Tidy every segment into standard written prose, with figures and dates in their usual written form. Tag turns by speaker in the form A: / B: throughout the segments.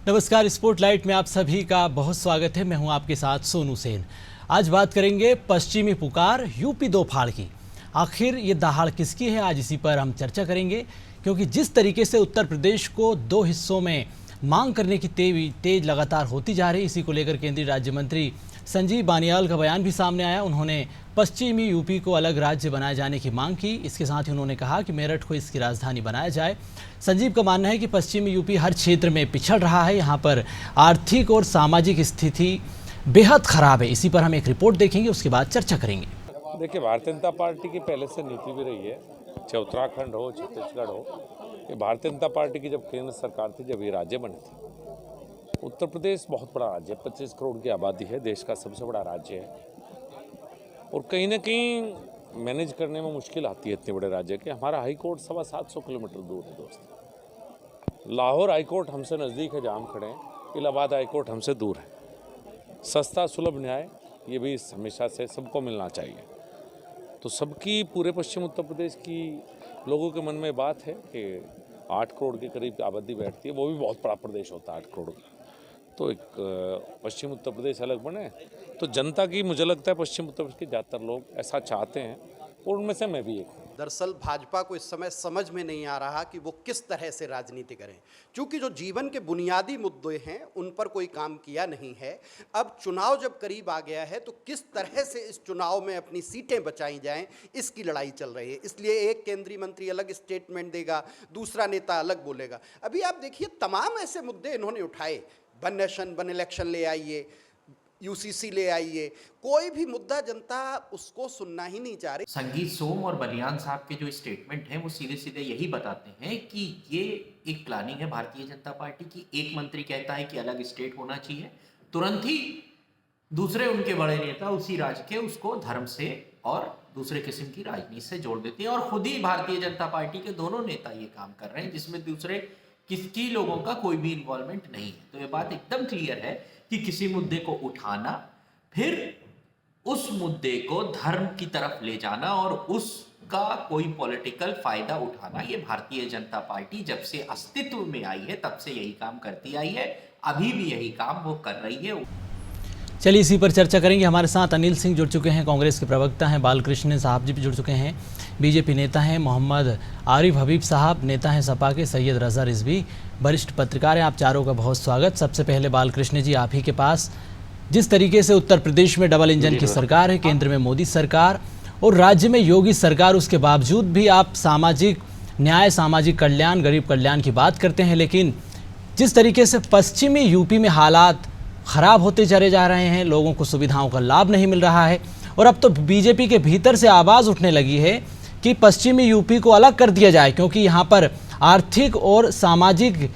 A: नमस्कार, स्पॉटलाइट में आप सभी का बहुत स्वागत है। मैं हूं आपके साथ सोनू सेन। आज बात करेंगे पश्चिमी पुकार यूपी दो फाड़ की। आखिर ये दहाड़ किसकी है, आज इसी पर हम चर्चा करेंगे, क्योंकि जिस तरीके से उत्तर प्रदेश को दो हिस्सों में मांग करने की तेज लगातार होती जा रही, इसी को लेकर केंद्रीय राज्य मंत्री संजीव बानियाल का बयान भी सामने आया। उन्होंने पश्चिमी यूपी को अलग राज्य बनाए जाने की मांग की। इसके साथ ही उन्होंने कहा कि मेरठ को इसकी राजधानी बनाया जाए। संजीव का मानना है कि पश्चिमी यूपी हर क्षेत्र में पिछड़ रहा है, यहाँ पर आर्थिक और सामाजिक स्थिति बेहद खराब है। इसी पर हम एक रिपोर्ट देखेंगे, उसके बाद चर्चा करेंगे।
B: देखिए, भारतीय जनता पार्टी की पहले से नीति भी रही है, चाहे उत्तराखंड हो, छत्तीसगढ़ हो, कि भारतीय जनता पार्टी की जब केंद्र सरकार थी, जब ये राज्य बने थे, उत्तर प्रदेश बहुत बड़ा राज्य है, 25 करोड़ की आबादी है, देश का सबसे बड़ा राज्य है, और कहीं ना कहीं मैनेज करने में मुश्किल आती है इतने बड़े राज्य के। हमारा हाई कोर्ट 750 किलोमीटर दूर है दोस्त। लाहौर हाई कोर्ट हमसे नज़दीक है जहाँ हम खड़े हैं, इलाहाबाद हाई कोर्ट हमसे दूर है। सस्ता सुलभ न्याय ये भी हमेशा से सबको मिलना चाहिए। तो सबकी पूरे पश्चिम उत्तर प्रदेश की लोगों के मन में बात है कि 8 करोड़ के करीब आबादी बैठती है, वो भी बहुत बड़ा प्रदेश होता है 8 करोड़ का, तो एक पश्चिम उत्तर प्रदेश अलग बने। तो जनता की, मुझे लगता है पश्चिम उत्तर प्रदेश के ज़्यादातर लोग ऐसा चाहते हैं, और उनमें से मैं भी एक हूँ।
C: दरअसल भाजपा को इस समय समझ में नहीं आ रहा कि वो किस तरह से राजनीति करें, क्योंकि जो जीवन के बुनियादी मुद्दे हैं उन पर कोई काम किया नहीं है। अब चुनाव जब करीब आ गया है तो किस तरह से इस चुनाव में अपनी सीटें बचाई जाएं, इसकी लड़ाई चल रही है। इसलिए एक केंद्रीय मंत्री अलग स्टेटमेंट देगा, दूसरा नेता अलग बोलेगा। अभी आप देखिए, तमाम ऐसे मुद्दे इन्होंने उठाए, वन नेशन वन इलेक्शन ले आइए, यूसीसी ले आइए, कोई भी मुद्दा जनता उसको सुनना ही नहीं चाह रही।
D: संगीत सोम और बलियान साहब के जो स्टेटमेंट हैं वो सीधे सीधे यही बताते हैं कि ये एक प्लानिंग है भारतीय जनता पार्टी की। एक मंत्री कहता है कि अलग स्टेट होना चाहिए, तुरंत ही दूसरे उनके बड़े नेता उसी राज्य के उसको धर्म से और दूसरे किस्म की राजनीति से जोड़ देते हैं, और खुद ही भारतीय जनता पार्टी के दोनों नेता ये काम कर रहे हैं, जिसमें दूसरे किसी लोगों का कोई भी इन्वॉल्वमेंट नहीं है। तो ये बात एकदम क्लियर है कि किसी मुद्दे को उठाना, फिर उस मुद्दे को धर्म की तरफ ले जाना और उसका कोई पॉलिटिकल फायदा उठाना, ये भारतीय जनता पार्टी जब से अस्तित्व में आई है तब से यही काम करती आई है, अभी भी यही काम वो कर रही है।
A: चलिए इसी पर चर्चा करेंगे। हमारे साथ अनिल सिंह जुड़ चुके हैं, कांग्रेस के प्रवक्ता हैं। बालकृष्ण साहब जी भी जुड़ चुके हैं, बीजेपी नेता हैं। मोहम्मद आरिफ हबीब साहब नेता हैं सपा के। सैयद रजा रिजवी वरिष्ठ पत्रकार हैं। आप चारों का बहुत स्वागत। सबसे पहले बालकृष्ण जी, आप ही के पास, जिस तरीके से उत्तर प्रदेश में डबल इंजन की सरकार है, केंद्र में मोदी सरकार और राज्य में योगी सरकार, उसके बावजूद भी आप सामाजिक न्याय, सामाजिक कल्याण, गरीब कल्याण की बात करते हैं, लेकिन जिस तरीके से पश्चिमी यूपी में हालात खराब होते चले जा रहे हैं, लोगों को सुविधाओं का लाभ नहीं मिल रहा है, और अब तो बीजेपी के भीतर से आवाज़ उठने लगी है कि पश्चिमी यूपी को अलग कर दिया जाए, क्योंकि यहाँ पर आर्थिक और सामाजिक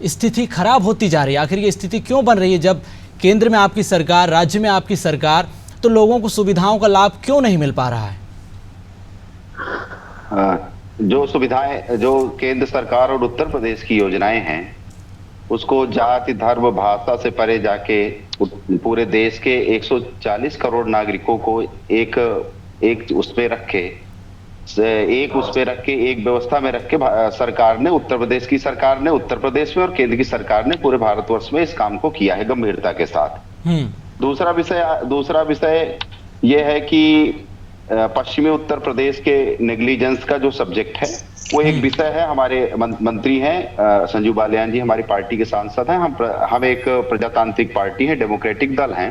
A: स्थिति खराब होती जा रही है। आखिर ये स्थिति क्यों बन रही है? जब केंद्र में आपकी सरकार, राज्य में आपकी सरकार, तो लोगों को सुविधाओं का लाभ क्यों नहीं मिल पा रहा है?
E: जो सुविधाएं, जो केंद्र सरकार और उत्तर प्रदेश की योजनाएं हैं, उसको जाति, धर्म, भाषा से परे जाके पूरे देश के 140 करोड़ नागरिकों को एक उस पे रख के, एक व्यवस्था में रख के सरकार ने, उत्तर प्रदेश की सरकार ने उत्तर प्रदेश में और केंद्र की सरकार ने पूरे भारतवर्ष में इस काम को किया है गंभीरता के साथ। दूसरा विषय यह है कि पश्चिमी उत्तर प्रदेश के नेग्लिजेंस का जो सब्जेक्ट है वो एक विषय है। हमारे मंत्री हैं संजीव बालियान जी, हमारी पार्टी के सांसद हैं। हम एक प्रजातांत्रिक पार्टी है, डेमोक्रेटिक दल हैं,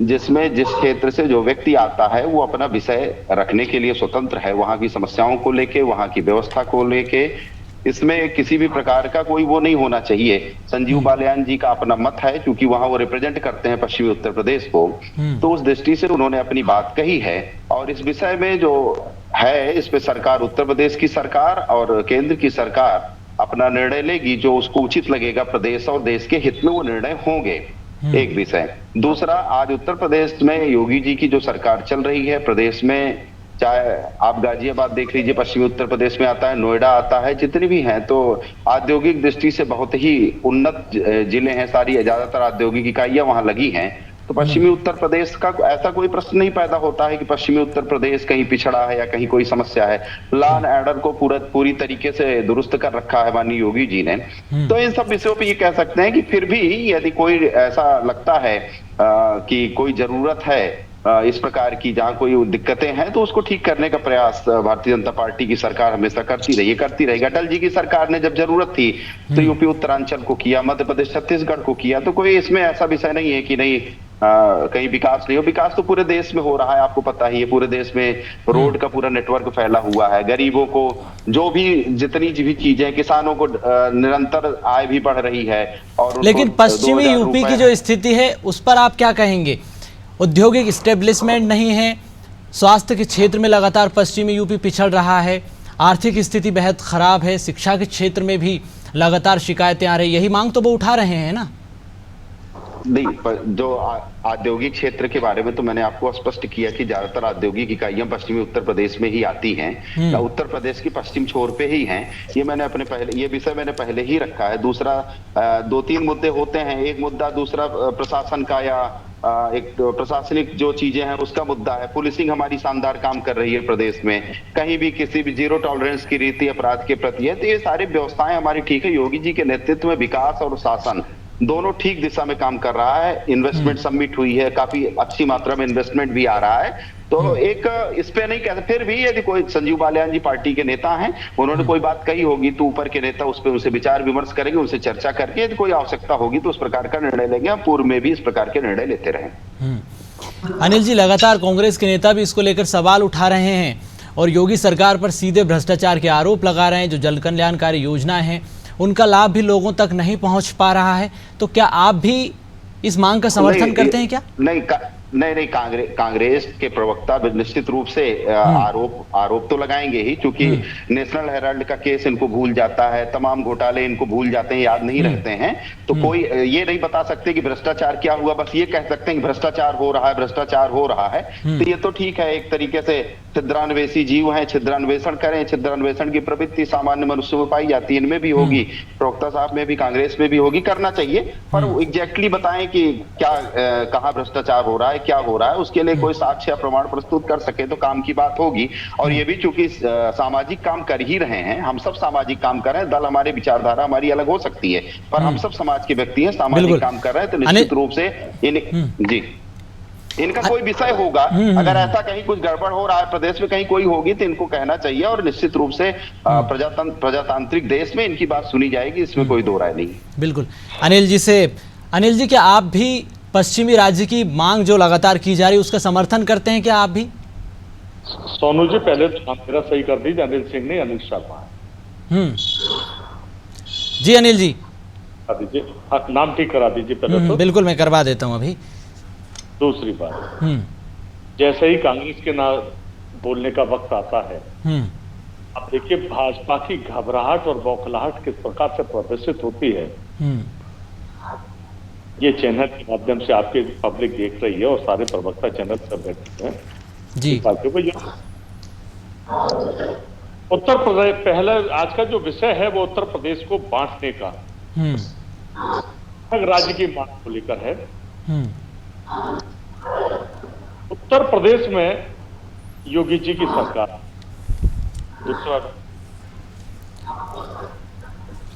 E: जिसमें जिस क्षेत्र से जो व्यक्ति आता है वो अपना विषय रखने के लिए स्वतंत्र है, वहां की समस्याओं को लेके, वहां की व्यवस्था को लेके। इसमें किसी भी प्रकार का कोई वो नहीं होना चाहिए। संजीव बालियान जी का अपना मत है, क्योंकि वहां वो रिप्रेजेंट करते हैं पश्चिमी उत्तर प्रदेश को, तो उस दृष्टि से उन्होंने अपनी बात कही है। और इस विषय में जो है, इस पे सरकार, उत्तर प्रदेश की सरकार और केंद्र की सरकार अपना निर्णय लेगी, जो उसको उचित लगेगा प्रदेश और देश के हित में वो निर्णय होंगे। एक विषय। दूसरा, आज उत्तर प्रदेश में योगी जी की जो सरकार चल रही है, प्रदेश में चाहे आप गाजियाबाद देख लीजिए, पश्चिमी उत्तर प्रदेश में आता है, नोएडा आता है, जितने भी हैं, तो औद्योगिक दृष्टि से बहुत ही उन्नत जिले हैं, सारी ज्यादातर औद्योगिक इकाइयां वहां लगी हैं। तो पश्चिमी उत्तर प्रदेश का ऐसा कोई प्रश्न नहीं पैदा होता है कि पश्चिमी उत्तर प्रदेश कहीं पिछड़ा है या कहीं कोई समस्या है। लॉ एंड ऑर्डर को पूरी तरीके से दुरुस्त कर रखा है माननीय योगी जी ने। तो इन सब विषयों पे ये कह सकते हैं कि फिर भी यदि कोई ऐसा लगता है कि कोई जरूरत है इस प्रकार की, जहां कोई दिक्कतें हैं, तो उसको ठीक करने का प्रयास भारतीय जनता पार्टी की सरकार हमेशा करती रहेगी। अटल जी की सरकार ने जब जरूरत थी तो यूपी उत्तरांचल को किया, मध्य प्रदेश छत्तीसगढ़ को किया। तो कोई इसमें ऐसा विषय नहीं है कि नहीं कहीं विकास नहीं हो। विकास तो पूरे देश में हो रहा है, आपको पता ही है। पूरे देश में रोड का पूरा नेटवर्क फैला हुआ है। गरीबों को जो भी जितनी भी चीजें, किसानों को निरंतर आय भी बढ़ रही है। और
A: लेकिन पश्चिमी यूपी की जो स्थिति है उस पर आप क्या कहेंगे? औद्योगिक स्टेब्लिशमेंट नहीं है, स्वास्थ्य के क्षेत्र में लगातार पश्चिमी यूपी पिछड़ रहा है, आर्थिक स्थिति बेहद खराब है, शिक्षा के क्षेत्र में भी लगातार शिकायतें आ रही, यही मांग तो वो उठा रहे हैं ना?
E: नहीं, जो औद्योगिक क्षेत्र के बारे में तो मैंने आपको स्पष्ट किया कि ज्यादातर औद्योगिक इकाइयां पश्चिमी उत्तर प्रदेश में ही आती हैं, उत्तर प्रदेश की पश्चिम छोर पे ही हैं। ये विषय मैंने पहले ही रखा है। दूसरा 2-3 मुद्दे होते हैं। एक मुद्दा दूसरा प्रशासन का या एक प्रशासनिक जो चीजें हैं उसका मुद्दा है। पुलिसिंग हमारी शानदार काम कर रही है प्रदेश में, कहीं भी किसी भी जीरो टॉलरेंस की रीति अपराध के प्रति है। तो ये सारी व्यवस्थाएं हमारी ठीक है। योगी जी के नेतृत्व में विकास और शासन दोनों ठीक दिशा में काम कर रहा है। इन्वेस्टमेंट सबमिट हुई है, काफी अच्छी मात्रा में इन्वेस्टमेंट भी आ रहा है। तो एक इस पे नहीं कहते। फिर भी यदि कोई संजीव बालियान जी पार्टी के नेता हैं, उन्होंने कोई बात कही होगी तो ऊपर के नेता उस पर उनसे विचार विमर्श करेंगे, उनसे चर्चा करके यदि कोई आवश्यकता होगी तो उस प्रकार का निर्णय लेंगे। हम पूर्व में भी इस प्रकार के निर्णय लेते रहे।
A: अनिल जी, लगातार कांग्रेस के नेता भी इसको लेकर सवाल उठा रहे हैं और योगी सरकार पर सीधे भ्रष्टाचार के आरोप लगा रहे हैं। जो जन कल्याणकारी योजनाएं हैं उनका लाभ भी लोगों तक नहीं पहुंच पा रहा है। तो क्या आप भी इस मांग का समर्थन करते हैं क्या?
E: नहीं, कांग्रेस के प्रवक्ता निश्चित रूप से आरोप तो लगाएंगे ही, क्योंकि नेशनल हेराल्ड का केस इनको भूल जाता है, तमाम घोटाले इनको भूल जाते हैं, याद नहीं रहते हैं। तो कोई ये नहीं बता सकते कि भ्रष्टाचार क्या हुआ, बस ये कह सकते हैं कि भ्रष्टाचार हो रहा है, भ्रष्टाचार हो रहा है। तो ये तो ठीक है, एक तरीके से छिद्रान्वेषी जीव हैं, छिद्रान्वेषण करें। छिद्रान्वेषण की प्रवृत्ति सामान्य मनुष्यों में पाई जाती है, इनमें भी होगी, प्रवक्ता साहब में भी, कांग्रेस में भी होगी, करना चाहिए। पर एग्जैक्टली बताएं कि क्या कहाँ भ्रष्टाचार हो रहा है, क्या हो रहा है, उसके लिए कोई साक्ष्य प्रमाण प्रस्तुत कर सके तो काम की बात होगी। और ये भी चूंकि सामाजिक काम कर ही रहे हैं, हम सब सामाजिक काम कर रहे हैं। दल हमारी विचारधारा हमारी अलग हो सकती है, पर हम सब समाज के व्यक्ति हैं, सामाजिक काम कर रहे हैं। तो निश्चित रूप से जी इनका कोई विषय होगा। अगर ऐसा कहीं कुछ गड़बड़ हो रहा है प्रदेश में, कहीं कोई होगी तो इनको कहना चाहिए और निश्चित रूप से प्रजातांत्रिक देश में इनकी बात सुनी जाएगी, इसमें कोई दो राय नहीं।
A: बिल्कुल। अनिल जी, क्या आप भी पश्चिमी राज्य की मांग जो लगातार की जा रही है उसका समर्थन करते हैं क्या आप भी?
F: सोनू जी, पहले तो नाम मेरा सही कर दीजिए, अनिल सिंह नहीं, अनिल शर्मा है।
A: जी अनिल जी,
F: दीजिए, नाम ठीक करा दीजिए पहले तो।
A: बिल्कुल, मैं करवा देता हूं अभी।
F: दूसरी बात, जैसे ही कांग्रेस के ना बोलने का वक्त आता है, अब देखिए भाजपा की घबराहट और बौखलाहट किस प्रकार से प्रदर्शित होती है। ये चैनल के माध्यम से आपके पब्लिक देख रही है और सारे प्रवक्ता चैनल सब बैठे हैं जी। उत्तर प्रदेश, पहले आज का जो विषय है वो उत्तर प्रदेश को बांटने का राज्य की मांग को लेकर है। उत्तर प्रदेश में योगी जी की सरकार, दूसरा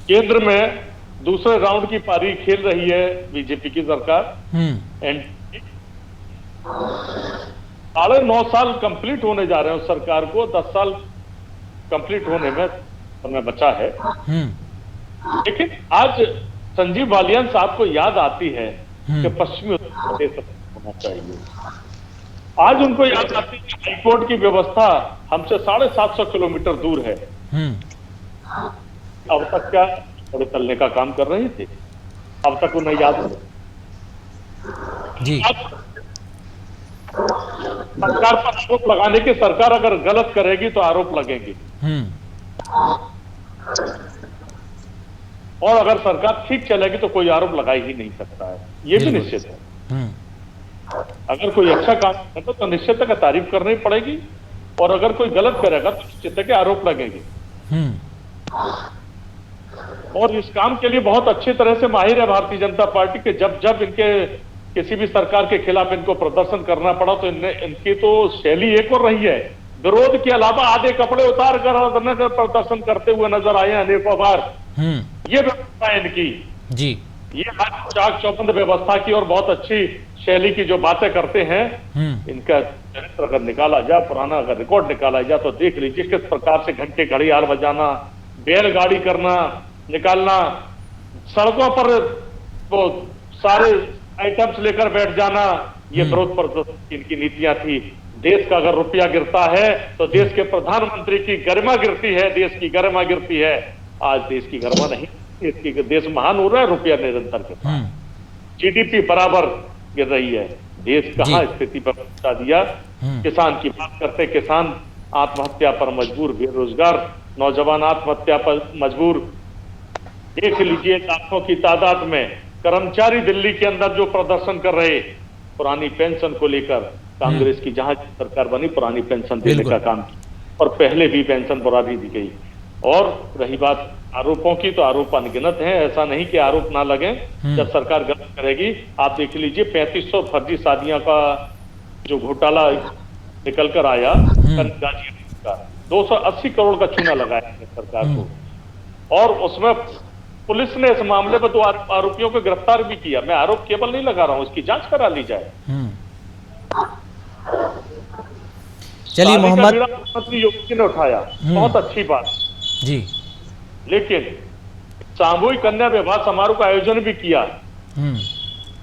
F: केंद्र में दूसरे राउंड की पारी खेल रही है बीजेपी की सरकार। एंड 9.5 साल कंप्लीट होने जा रहे हैं उस सरकार को, 10 साल कंप्लीट होने में समय बचा है। लेकिन आज संजीव बालियान साहब को याद आती है कि पश्चिमी उत्तर प्रदेश होना चाहिए। आज उनको याद आती है कि हाईकोर्ट की व्यवस्था हमसे 750 किलोमीटर दूर है। अब तक क्या थोड़े तलने का काम कर रही थी, अब तक उन्हें याद नहीं जी। सरकार पर आरोप लगाने की, सरकार अगर गलत करेगी तो आरोप लगेंगे, और अगर सरकार ठीक चलेगी तो कोई आरोप लगा ही नहीं सकता है, ये भी निश्चित है। अगर कोई अच्छा काम करता तो निश्चित है तारीफ करनी पड़ेगी, और अगर कोई गलत करेगा तो निश्चित है कि आरोप लगेंगे। और इस काम के लिए बहुत अच्छी तरह से माहिर है भारतीय जनता पार्टी के। जब जब इनके किसी भी सरकार के खिलाफ इनको प्रदर्शन करना पड़ा तो इनकी तो शैली एक और रही है, विरोध के अलावा आधे कपड़े उतार कर प्रदर्शन करते हुए नजर आए अनेकों बार। ये व्यवस्था है इनकी
A: जी,
F: ये चाक चौबंद व्यवस्था की और बहुत अच्छी शैली की जो बातें करते हैं, इनका चरित्र अगर निकाला जाए, पुराना अगर रिकॉर्ड निकाला जाए, तो देख लीजिए किस प्रकार से घंटे घड़ियाल बजाना, बैलगाड़ी करना, निकालना, सड़कों पर वो सारे आइटम्स लेकर बैठ जाना, ये विरोध प्रदर्शन की इनकी नीतियां थी। देश का अगर रुपया गिरता है तो देश के प्रधानमंत्री की गरिमा गिरती है, देश की गरिमा गिरती है। आज देश की गरिमा नहीं, देश महान हो रहा है, रुपया निरंतर गिर रहा है, जीडीपी बराबर गिर रही है, देश कहाँ स्थिति पर पहुंचा दिया। किसान की बात करते, किसान आत्महत्या पर मजबूर, बेरोजगार नौजवान आत्महत्या पर मजबूर। देख लीजिए लाखों की तादाद में कर्मचारी दिल्ली के अंदर जो प्रदर्शन कर रहे, पुरानी पेंशन को लेकर, कांग्रेस की जहां सरकार बनी पुरानी पेंशन देने का काम किया और पहले भी पेंशन बढ़ा दी गई। और रही बात आरोपों की, तो आरोप अनगिनत हैं, ऐसा नहीं कि आरोप ना लगे। जब सरकार गलत करेगी, आप देख लीजिए 3500 फर्जी शादियां का जो घोटाला निकल कर आया, गाजियाबाद का 280 करोड़ का चूना लगाया है सरकार को, और उसमें पुलिस ने इस मामले में 2 आरोपियों को गिरफ्तार भी किया। मैं आरोप केवल नहीं लगा रहा हूं, इसकी जांच करा ली जाए।
A: चलिए मोहम्मद,
F: मुख्यमंत्री योगी जी ने उठाया, बहुत अच्छी बात
A: जी,
F: लेकिन सामूहिक कन्या विवाह समारोह का आयोजन भी किया।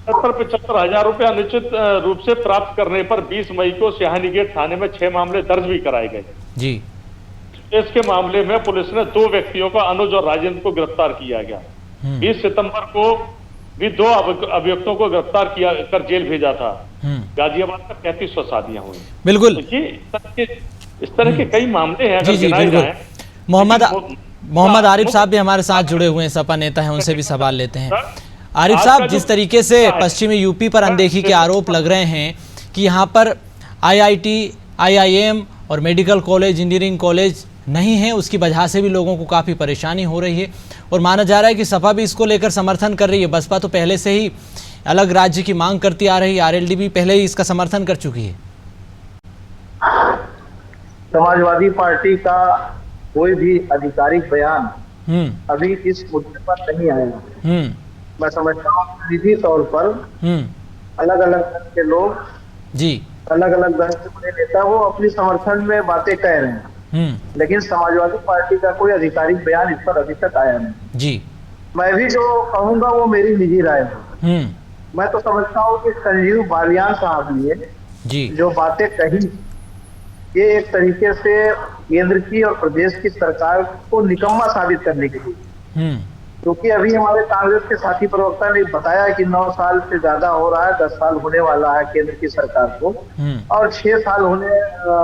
F: 75 हजार रुपए अनिश्चित रूप से प्राप्त करने पर 20 मई को सिहानी गेट थाने में 6 मामले दर्ज भी कराए गए
A: जी।
F: इसके मामले में पुलिस ने 2 व्यक्तियों को, अनुज और राजेंद्र को गिरफ्तार किया गया। 20 सितंबर को भी 2 अभियुक्तों को गिरफ्तार किया कर जेल भेजा था। गाजियाबाद में 3500 शादियां हुई।
A: बिल्कुल,
F: इस तरह के कई मामले हैं।
A: जी जी बिल्कुल। मोहम्मद आरिफ साहब भी हमारे साथ जुड़े हुए हैं, सपा नेता हैं, उनसे भी सवाल लेते हैं। आरिफ साहब, जिस तरीके से पश्चिमी यूपी पर अनदेखी के आरोप लग रहे हैं कि यहाँ पर IIT, IIM और मेडिकल कॉलेज, इंजीनियरिंग कॉलेज नहीं है, उसकी वजह से भी लोगों को काफ़ी परेशानी हो रही है, और माना जा रहा है कि सपा भी इसको लेकर समर्थन कर रही है। बसपा तो पहले से ही अलग राज्य की मांग करती आ रही है, RLD भी पहले ही इसका समर्थन कर चुकी है।
G: समाजवादी पार्टी का कोई भी आधिकारिक बयान अभी इस मुद्दे पर नहीं आया। मैं समझता हूँ निजी तौर पर अलग अलग दल के लोग
A: जी,
G: अलग अलग दल के बड़े नेता वो अपनी समर्थन में बातें कह रहे हैं, लेकिन समाजवादी पार्टी का कोई आधिकारिक बयान इस पर अभी तक आया नहीं जी। मैं भी जो कहूंगा वो मेरी निजी राय है। मैं तो समझता हूँ कि संजीव बालियान साहब ने जो बातें कही, ये एक तरीके से केंद्र की और प्रदेश की सरकार को निकम्मा साबित करने के लिए, क्योंकि अभी हमारे कांग्रेस के साथी प्रवक्ता ने बताया कि 9 साल से ज्यादा हो रहा है, 10 साल होने वाला है केंद्र की सरकार को, और 6 साल होने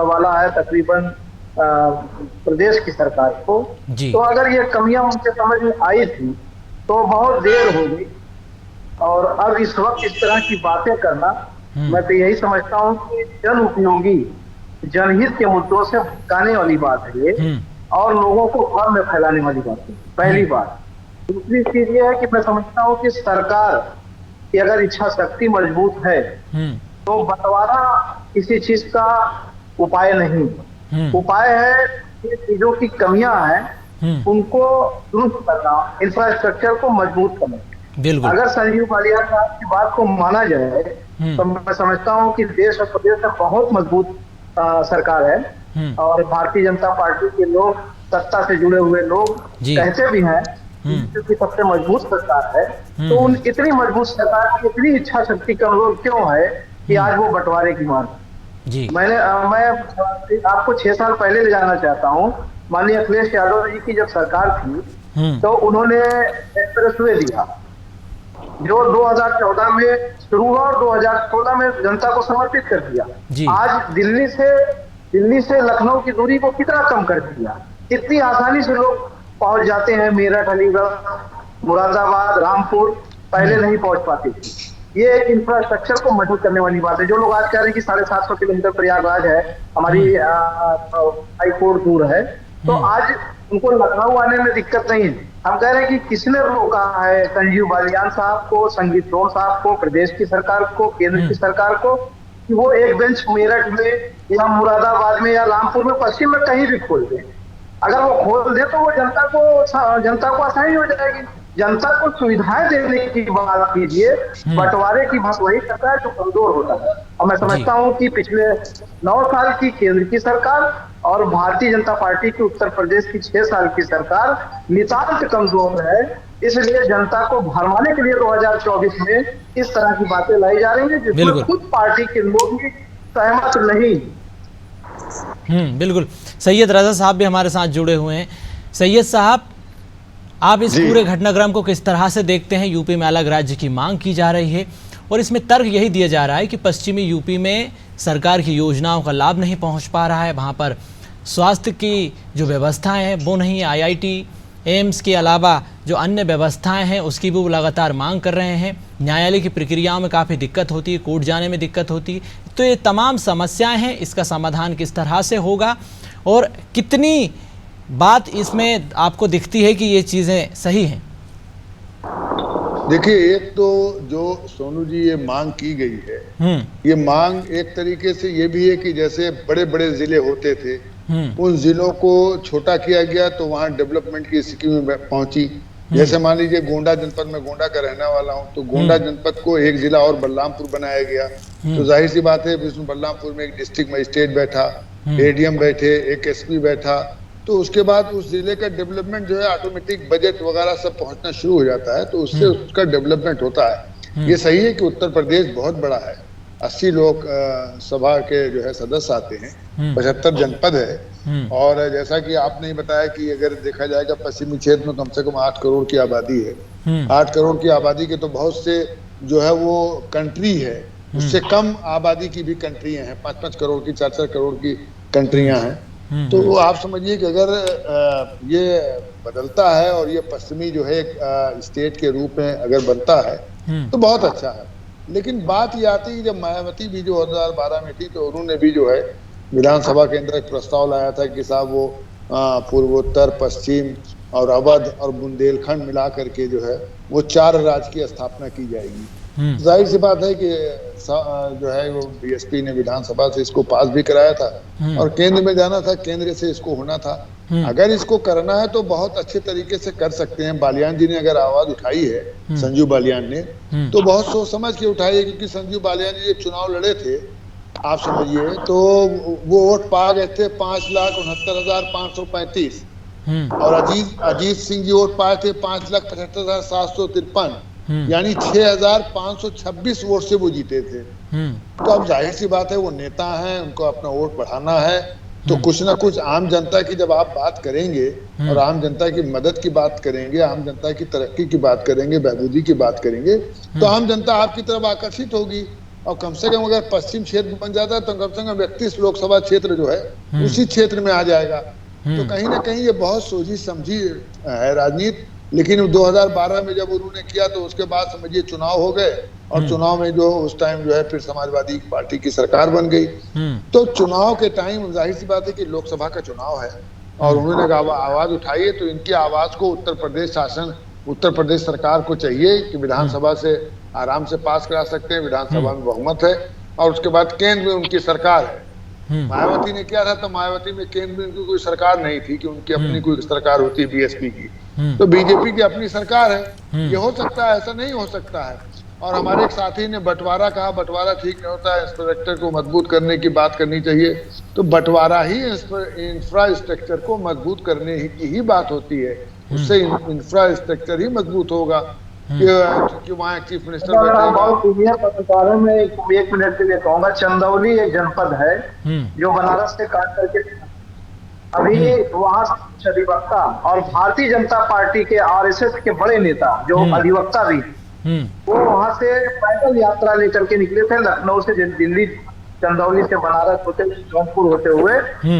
G: वाला है तकरीबन प्रदेश की सरकार को। तो अगर ये कमियां उनके समझ में आई थी तो बहुत देर हो गई, और अब इस वक्त इस तरह की बातें करना, मैं तो यही समझता हूँ कि जन उपयोगी, जनहित के मुद्दों से भटकाने वाली बात है ये, और लोगों को भ्रम में फैलाने वाली बात है, पहली बात। दूसरी चीज ये है कि मैं समझता हूँ कि सरकार की अगर इच्छा शक्ति मजबूत है तो बंटवारा किसी चीज का उपाय नहीं। उपाय है कि चीजों की कमियां हैं उनको दुरुस्त करना, इंफ्रास्ट्रक्चर को मजबूत करना। अगर संजीव बालियान साहब की बात को माना जाए तो मैं समझता हूँ कि देश और प्रदेश में बहुत मजबूत सरकार है, और भारतीय जनता पार्टी के लोग, सत्ता से जुड़े हुए लोग कहते भी हैं क्योंकि सबसे मजबूत सरकार है। तो उन इतनी मजबूत सरकार की इतनी इच्छा शक्ति कमजोर क्यों है कि आज वो बंटवारे की मांग। मैं आपको 6 साल पहले ले जाना चाहता हूँ। माननीय अखिलेश यादव जी की जब सरकार थी तो उन्होंने एक्सप्रेसवे दिया जो 2014 में शुरू हुआ और 2016 में जनता को समर्पित कर दिया। आज दिल्ली से लखनऊ की दूरी को कितना कम कर दिया, कितनी आसानी से लोग पहुंच जाते हैं। मेरठ, अलीगढ़, मुरादाबाद, रामपुर पहले नहीं पहुंच पाते थे। ये एक इंफ्रास्ट्रक्चर को मजबूत करने वाली बात है। जो लोग आज कह रहे हैं कि 750 किलोमीटर प्रयागराज है, हमारी हाई कोर्ट दूर है, तो आज उनको लखनऊ आने में दिक्कत नहीं है। हम कह रहे हैं कि किसने रोका है संजीव बालियान साहब को, संगीत रोम साहब को, प्रदेश की सरकार को, केंद्र की सरकार को, कि वो एक बेंच मेरठ में या मुरादाबाद में या रामपुर में, पश्चिम में कहीं भी खोल दें। अगर वो खोल दे तो वो जनता को आसानी हो जाएगी। जनता को सुविधाएं देने की बात कीजिए, बंटवारे की बात वही करता है जो कमजोर होता है। और मैं समझता हूं कि पिछले 9 साल की केंद्र की सरकार और भारतीय जनता पार्टी की उत्तर प्रदेश की 6 साल की सरकार नितांत कमजोर है। इसलिए जनता को भरमाने के लिए 2024 में इस तरह की बातें लाई जा रही है जिसमें खुद पार्टी के लोग भी सहमत नहीं।
A: बिल्कुल। सैयद रजा साहब भी हमारे साथ जुड़े हुए हैं। सैयद साहब, आप इस पूरे घटनाक्रम को किस तरह से देखते हैं? यूपी में अलग राज्य की मांग की जा रही है और इसमें तर्क यही दिया जा रहा है कि पश्चिमी यूपी में सरकार की योजनाओं का लाभ नहीं पहुंच पा रहा है, वहां पर स्वास्थ्य की जो व्यवस्थाएं हैं वो नहीं है, IIT एम्स के अलावा जो अन्य व्यवस्थाएं हैं उसकी भी वो लगातार मांग कर रहे हैं। न्यायालय की प्रक्रियाओं में काफ़ी दिक्कत होती है, कोर्ट जाने में दिक्कत होती है। तो ये तमाम समस्याएं हैं, इसका समाधान किस तरह से होगा और कितनी बात इसमें आपको दिखती है कि ये चीज़ें सही हैं?
H: देखिए, एक तो जो सोनू जी ये मांग की गई है, ये मांग एक तरीके से ये भी है कि जैसे बड़े बड़े जिले होते थे उन जिलों को छोटा किया गया तो वहाँ डेवलपमेंट की स्कीम पहुंची। जैसे मान लीजिए गोंडा जनपद में, गोंडा का रहने वाला हूँ, तो गोंडा जनपद को एक जिला और बलरामपुर बनाया गया। तो जाहिर सी बात है इसमें बलरामपुर में एक डिस्ट्रिक्ट मजिस्ट्रेट बैठा, ADM बैठे, एक SP बैठा, तो उसके बाद उस जिले का डेवलपमेंट जो है ऑटोमेटिक बजट वगैरह सब पहुंचना शुरू हो जाता है, तो उससे उसका डेवलपमेंट होता है। ये सही है कि उत्तर प्रदेश बहुत बड़ा है, 80 लोग सभा के जो है सदस्य आते हैं, 75 जनपद है। और जैसा कि आपने बताया कि अगर देखा जाएगा पश्चिमी क्षेत्र में कम से कम 8 करोड़ की आबादी है। 8 करोड़ की आबादी के तो बहुत से जो है वो कंट्री है, उससे कम आबादी की भी कंट्रियां हैं, 5-5 करोड़ की, 4-4 करोड़ की कंट्रियां हैं। तो आप समझिए कि अगर ये बदलता है और ये पश्चिमी जो है स्टेट के रूप में अगर बनता है तो बहुत अच्छा है। लेकिन बात ये आती है जब मायावती भी जो 2012 में थी तो उन्होंने भी जो है विधानसभा के अंदर एक प्रस्ताव लाया था कि साहब वो पूर्वोत्तर, पश्चिम और अवध और बुंदेलखंड मिला करके जो है वो 4 राज्य की स्थापना की जाएगी। जाहिर सी बात है कि जो है वो BSP ने विधानसभा से इसको पास भी कराया था और केंद्र में जाना था, केंद्र से इसको होना था। अगर इसको करना है तो बहुत अच्छे तरीके से कर सकते हैं। बालियान जी ने अगर आवाज उठाई है, संजीव बालियान ने, तो बहुत सोच समझ के उठाई है, क्योंकि संजीव बालियान जी जब चुनाव लड़े थे, आप समझिए, तो वो वोट पा गए थे 5,69,535 और अजीत सिंह जी वोट पाए थे 5,75,753, यानी 6,526 वोट से वो जीते थे। तो अब जाहिर सी बात है वो नेता हैं, उनको अपना वोट बढ़ाना है, तो कुछ ना कुछ आम जनता की जब आप बात करेंगे और आम जनता की मदद की बात करेंगे, आम जनता की तरक्की की बात करेंगे, बहबूदी की बात करेंगे, तो आम जनता आपकी तरफ आकर्षित होगी। और कम से कम अगर पश्चिम क्षेत्र बन जाता है तो कम से कम 31 लोकसभा क्षेत्र जो है उसी क्षेत्र में आ जाएगा। तो कहीं ना कहीं ये बहुत सोची समझी है राजनीति। लेकिन 2012 में जब उन्होंने किया तो उसके बाद समझिए चुनाव हो गए और चुनाव में जो उस टाइम जो है फिर समाजवादी पार्टी की सरकार बन गई। तो चुनाव के टाइम जाहिर सी बात है कि लोकसभा का चुनाव है और उन्होंने आवाज उठाई है, तो इनकी आवाज को उत्तर प्रदेश शासन, उत्तर प्रदेश सरकार को चाहिए कि विधानसभा से आराम से पास करा सकते हैं, विधानसभा में बहुमत है और उसके बाद केंद्र में उनकी सरकार है। मायावती ने किया था तो मायावती में केंद्र में उनकी कोई सरकार नहीं थी कि उनकी अपनी कोई सरकार होती है BSP की, तो BJP की अपनी सरकार है। ये हो सकता है, ऐसा नहीं हो सकता है। और हमारे एक साथी ने बंटवारा कहा, बंटवारा ठीक नहीं होता है, इंफ्रास्ट्रक्चर को मजबूत करने की बात करनी चाहिए। तो बंटवारा ही इंफ्रास्ट्रक्चर को मजबूत करने की ही बात होती है, उससे इंफ्रास्ट्रक्चर ही मजबूत होगा कि वहाँ चीफ मिनिस्टर
G: पत्रकारों में 1 मिनट के लिए कहूंगा, चंदौली एक जनपद है जो बनारस से काट करके अभी वहाँ अधिवक्ता और भारतीय जनता पार्टी के RSS के बड़े नेता जो अधिवक्ता भी, वो वहाँ से पैदल यात्रा लेकर के निकले थे, लखनऊ से दिल्ली, चंदौली से बनारस होते हुए, जौनपुर होते हुए,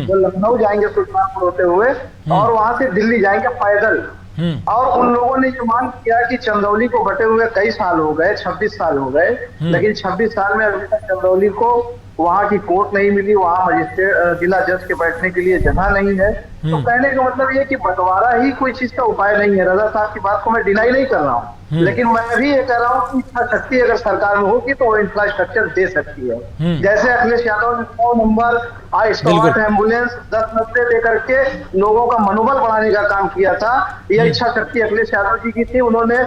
G: वो लखनऊ जाएंगे सुल्तानपुर होते हुए और वहां से दिल्ली जाएंगे पैदल। और उन लोगों ने ये मांग किया कि चंदौली को बटे हुए कई साल हो गए, 26 साल हो गए, लेकिन 26 साल में अभी तक चंदौली को वहाँ की कोर्ट नहीं मिली, वहाँ मजिस्ट्रेट जिला जज के बैठने के लिए जगह नहीं है। तो कहने का मतलब ये कि बंटवारा ही कोई चीज का उपाय नहीं है। रजा साहब की बात को मैं डिनाई नहीं कर रहा हूँ, लेकिन मैं भी ये कह रहा हूँ कि इच्छा शक्ति अगर सरकार में होगी तो वो इंफ्रास्ट्रक्चर दे सकती है। जैसे अखिलेश यादव ने 100 नंबर स्क्वाड एम्बुलेंस 10 नब्बे लेकर के लोगों का मनोबल बढ़ाने का काम किया था। यह इच्छा शक्ति अखिलेश यादव जी की थी। उन्होंने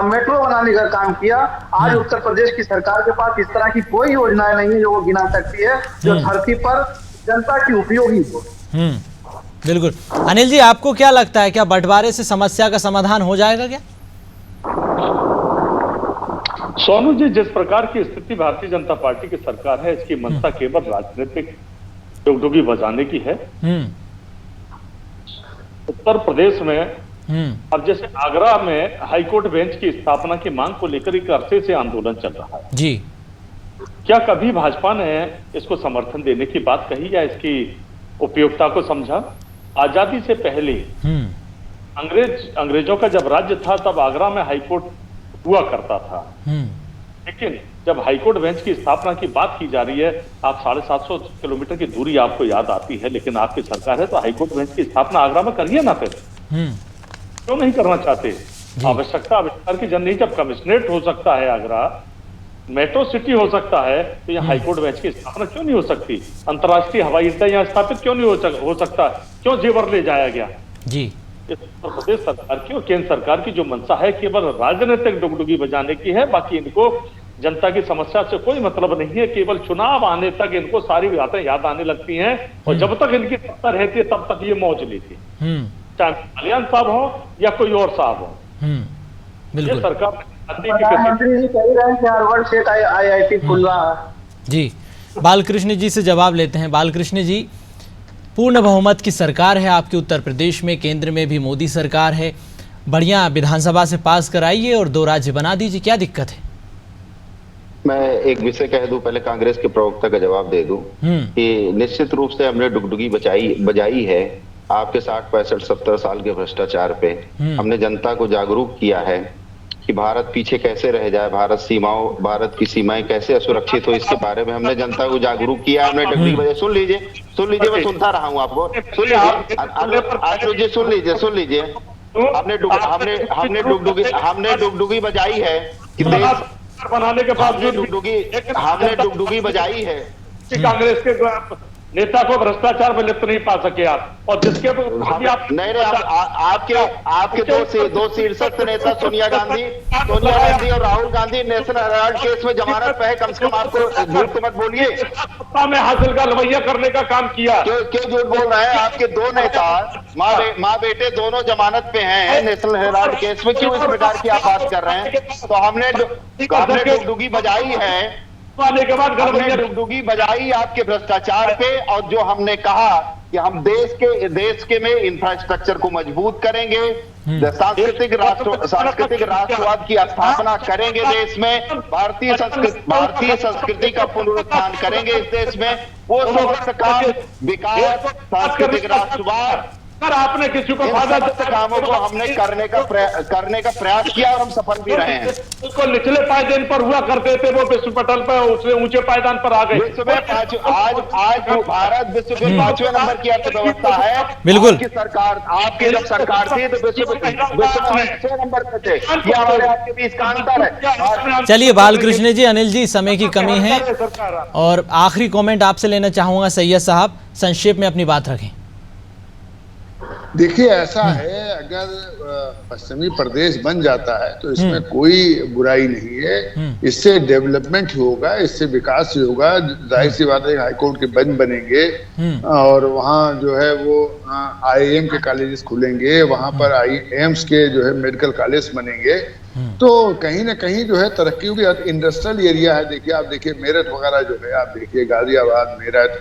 G: मेट्रो बनाने का काम किया। आज उत्तर प्रदेश की सरकार के पास इस तरह की कोई योजनाएं नहीं है जो वो गिना सकती है जो धरती पर जनता की उपयोगी हो।
A: बिल्कुल। अनिल जी, आपको क्या लगता है, क्या बंटवारे से समस्या का समाधान हो जाएगा क्या?
F: सोनू जी, जिस प्रकार की स्थिति भारतीय जनता पार्टी की सरकार है, इसकी मंशा केवल राजनीतिक डुगडुगी बजाने की है। उत्तर प्रदेश में अब जैसे आगरा में हाईकोर्ट बेंच की स्थापना की मांग को लेकर एक अरसे से आंदोलन चल रहा है
A: जी।
F: क्या कभी भाजपा ने इसको समर्थन देने की बात कही या इसकी उपयोगिता को समझा? आजादी से पहले अंग्रेजों का जब राज्य था तब आगरा में हाईकोर्ट हुआ करता था, लेकिन जब हाईकोर्ट बेंच की स्थापना की बात की जा रही है, आप 750 किलोमीटर की दूरी आपको याद आती है, लेकिन आपकी सरकार है तो हाईकोर्ट बेंच की स्थापना आगरा में करिए ना। फिर क्यों नहीं करना चाहते? आवश्यकता आविष्कार की जन नहीं, जब कमिश्नरेट हो सकता है आगरा, मेट्रो सिटी हो सकता है, तो यहाँ हाईकोर्ट बेंच की स्थापना क्यों नहीं हो सकती? अंतर्राष्ट्रीय हवाई अड्डा यहाँ स्थापित क्यों नहीं हो सकता? क्यों जेवर ले जाया गया जी? उत्तर प्रदेश सरकार की और केंद्र सरकार की जो मंशा है केवल राजनीतिक डुगडुगी बजाने की है। बाकी इनको जनता की समस्या से कोई मतलब नहीं है। केवल चुनाव आने तक इनको सारी बातें याद आने लगती हैं और जब तक इनकी सत्ता रहती है तब तक ये मौज लेती है, चाहे कल्याण साहब हो या कोई और साहब हो। ये सरकार
G: प्रधानमंत्री जी कह रहे हैं कि हर वर्ष एक IIT खुल रहा है
A: जी। बालकृष्ण जी से जवाब लेते हैं। बालकृष्ण जी, पूर्ण बहुमत की सरकार है आपके उत्तर प्रदेश में, केंद्र में भी मोदी सरकार है, बढ़िया विधानसभा से पास कराइए और 2 राज्य बना दीजिए, क्या दिक्कत है?
E: मैं एक विषय कह दूं, पहले कांग्रेस के प्रवक्ता का जवाब दे दूं कि निश्चित रूप से हमने डुगडुगी बजाई है आपके 60-65-70 साल के भ्रष्टाचार पे। हमने जनता को जागरूक किया है कि भारत पीछे कैसे रह जाए, भारत की सीमाएं कैसे असुरक्षित हो, इसके बारे में हमने जनता को जागरूक किया। हमने डुगडुगी बजाई। सुन लीजिए, मैं सुनता रहा हूँ आपको। सुन लीजिए, हमने डुगडुगी बजाई है कि देश
F: बनाने के बाद
E: हमने डुगडुगी बजाई है
F: कि कांग्रेस के नेता को भ्रष्टाचार में लिप्त नहीं पा सके आप, और जिसके
E: आपके दो शीर्षक नेता सोनिया गांधी और Rahul Gandhi national Herald case में जमानत पे है। कम से कम आपको झूठ तो मत बोलिए।
F: सत्ता में हासिल का रवैया करने का काम किया।
E: क्यों झूठ बोल रहे हैं? आपके 2 नेता माँ बेटे दोनों जमानत पे हैं नेशनल हेराल्ड केस में, क्यों इस प्रकार की आप बात कर रहे हैं? तो हमने डुगडुगी बजाई है,
F: के बाद
E: डुगडुगी बजाई आपके भ्रष्टाचार पे। और जो हमने कहा कि हम देश के में इंफ्रास्ट्रक्चर को मजबूत करेंगे, सांस्कृतिक राष्ट्रवाद की स्थापना करेंगे देश में, भारतीय संस्कृति का पुनरुत्थान करेंगे इस देश में। वो समस्त काम विकास, सांस्कृतिक राष्ट्रवाद,
F: आपने किसी को
E: कामों को हमने करने का प्रयास किया और हम सफल भी रहे हैं।
F: उसको निचले पायदान पर हुआ करते थे, वो विश्व पटल पर उससे ऊंचे पायदान पर आ गए।
E: विश्व में आज भारत विश्व के 5वें नंबर की अर्थव्यवस्था है।
A: बिल्कुल।
E: आपकी जब सरकार थी तो विश्व में 6 नंबर पे थे। ये हमारे आपके बीच का अंतर है।
A: चलिए बालकृष्ण जी, अनिल जी, समय की कमी है और आखिरी कमेंट आपसे लेना चाहूंगा। सैयद साहब, संक्षेप में अपनी बात रखें।
H: देखिए, ऐसा है, अगर पश्चिमी प्रदेश बन जाता है तो इसमें कोई बुराई नहीं है। इससे डेवलपमेंट ही होगा, इससे विकास ही होगा। जाहिर सी बात है, हाईकोर्ट के बेंच बनेंगे और वहाँ जो है वो IIM के कॉलेजेस खुलेंगे, वहाँ पर एम्स के जो है मेडिकल कॉलेज बनेंगे, तो कहीं ना कहीं जो है तरक्की होगी। इंडस्ट्रियल एरिया है, देखिए मेरठ वगैरह जो है, आप देखिए गाजियाबाद, मेरठ,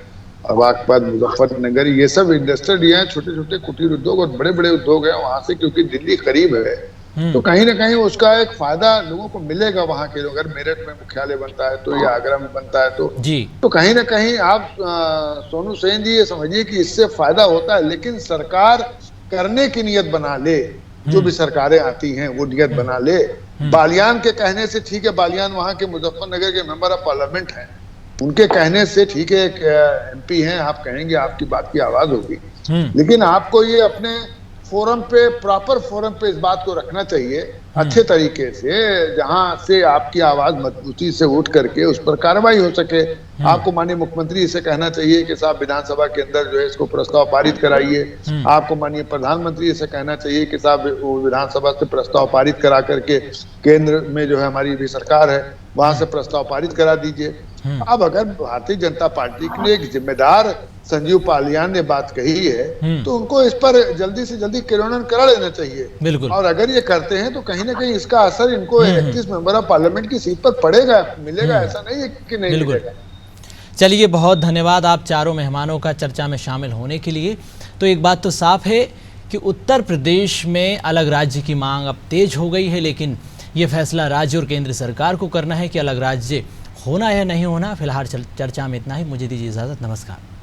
H: बागपत, मुजफ्फरनगर, ये सब इंडस्ट्रियल एरिया है। छोटे छोटे कुटीर उद्योग और बड़े बड़े उद्योग हैं वहां से, क्योंकि दिल्ली करीब है, तो कहीं ना कहीं उसका एक फायदा लोगों को मिलेगा। वहां के लोग, अगर मेरठ में मुख्यालय बनता है तो, या आगरा में बनता है तो कहीं ना कहीं आप सोनू सेन जी ये समझिए कि इससे फायदा होता है। लेकिन सरकार करने की नियत बना ले, जो भी सरकारें आती हैं वो नियत बना ले। बालियान के कहने से ठीक है, बालियान वहां के मुजफ्फरनगर के मेंबर ऑफ पार्लियामेंट हैं, उनके कहने से ठीक है, एक MP हैं, आप कहेंगे, आपकी बात की आवाज होगी, लेकिन आपको ये अपने फोरम पे, प्रॉपर फोरम पे इस बात को रखना चाहिए अच्छे तरीके से, जहां से आपकी आवाज मजबूती से उठ करके उस पर कार्रवाई हो सके। आपको माननीय मुख्यमंत्री इसे कहना चाहिए कि साहब विधानसभा के अंदर जो है इसको प्रस्ताव पारित कराइए। आपको माननीय प्रधानमंत्री इसे कहना चाहिए कि साहब विधानसभा से प्रस्ताव पारित करा करके केंद्र में जो है हमारी भी सरकार है वहां से प्रस्ताव पारित करा दीजिए। अब अगर भारतीय जनता पार्टी के लिए एक जिम्मेदार संजीव बालियान ने बात कही है तो उनको इस पर जल्दी से जल्दी क्रियान्वयन करा लेना चाहिए।
A: बिल्कुल।
H: और अगर ये करते हैं तो कहीं ना कहीं इसका असर इनको 31 मेंबर ऑफ पार्लियामेंट की सीट पर पड़ेगा, मिलेगा, ऐसा नहीं है कि नहीं मिलेगा।
A: चलिए, बहुत धन्यवाद आप चारों मेहमानों का चर्चा में शामिल होने के लिए। तो एक बात तो साफ है कि उत्तर प्रदेश में अलग राज्य की मांग अब तेज हो गई है, लेकिन ये फैसला राज्य और केंद्र सरकार को करना है कि अलग राज्य होना या नहीं होना। फिलहाल चर्चा में इतना ही, मुझे दीजिए इजाज़त, नमस्कार।